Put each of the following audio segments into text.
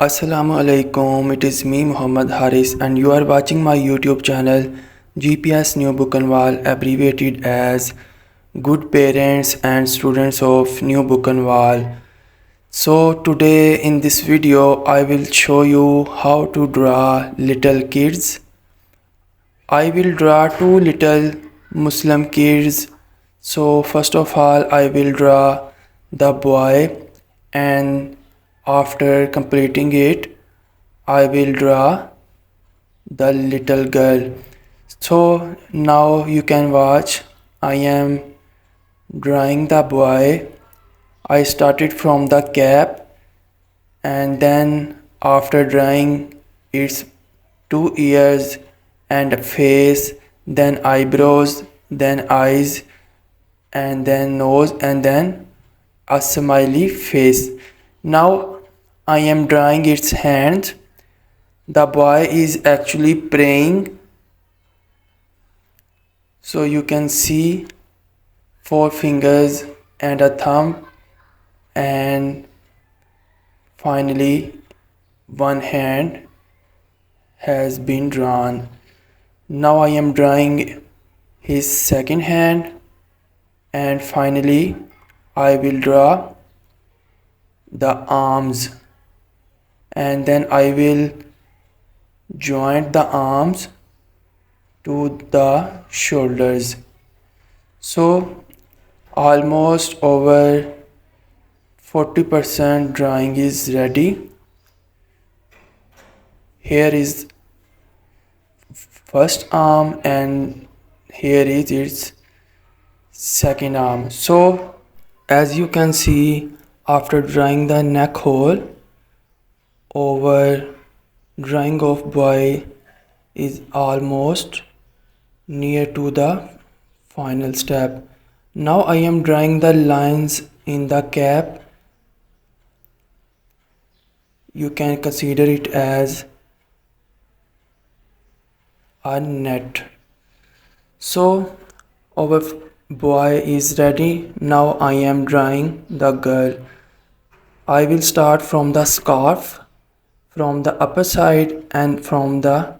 Assalamu alaikum, it is me Muhammad Haris and you are watching my YouTube channel GPS New Buchenwald, abbreviated as Good Parents and Students of New Buchenwald. So today in this video I will show you how to draw little kids. I will draw two little Muslim kids. So first of all I will draw the boy, and after completing it I will draw the little girl. So now you can watch. I am drawing the boy. I started from the cap, and then after drawing its 2 ears and a face, then eyebrows, then eyes, and then nose, and then a smiley face. Now I am drawing its hands. The boy is actually praying. So you can see 4 fingers and a thumb, and finally one hand has been drawn. Now I am drawing his second hand, and finally I will draw the arms, and then I will join the arms to the shoulders. So almost over 40% drawing is ready. Here is first arm and here is its second arm. So as you can see, after drawing the neck hole, over drawing of boy is almost near to the final step. Now I am drawing the lines in the cap. You can consider it as a net. So our boy is ready. Now I am drawing the girl. I will start from the scarf, from the upper side and from the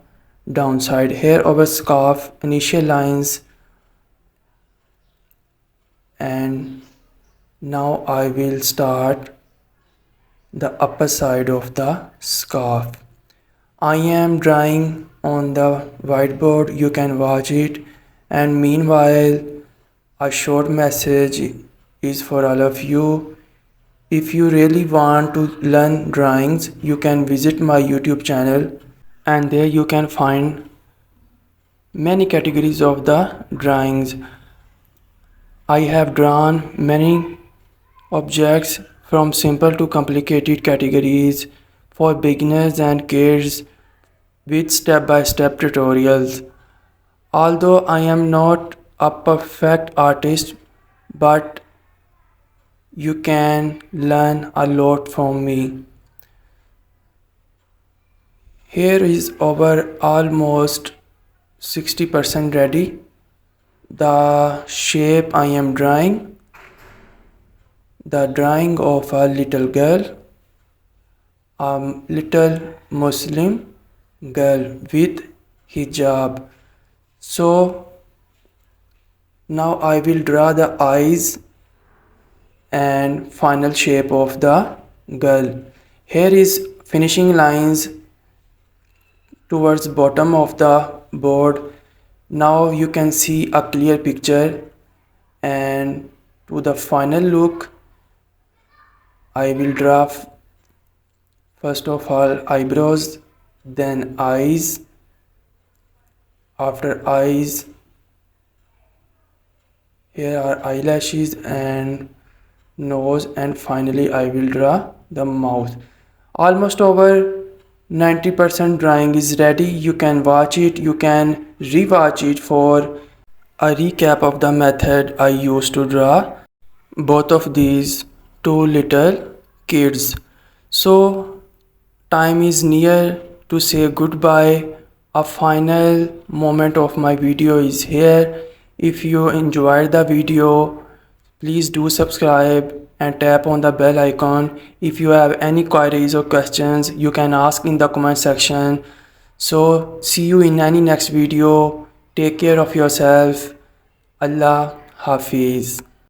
downside. Here our scarf initial lines, and now I will start the upper side of the scarf. I am drawing on the whiteboard, you can watch it, and meanwhile a short message is for all of you. If you really want to learn drawings, you can visit my YouTube channel, and there you can find many categories of the drawings. I have drawn many objects from simple to complicated categories for beginners and kids with step-by-step tutorials. Although I am not a perfect artist, but you can learn a lot from me. Here is our almost 60% ready. The shape I am drawing, the drawing of a little girl, a little Muslim girl with hijab. So now I will draw the eyes and final shape of the girl. Here is finishing lines towards bottom of the board. Now you can see a clear picture, and to the final look I will draw first of all eyebrows, then eyes, after eyes here are eyelashes and nose, and finally I will draw the mouth. Almost over 90% drawing is ready. You can watch it, you can rewatch it for a recap of the method I used to draw both of these two little kids. So time is near to say goodbye. A final moment of my video is here. If you enjoyed the video, Please do subscribe and tap on the bell icon. If you have any queries or questions, you can ask in the comment section. So see you in any next video. Take care of yourself. Allah Hafiz.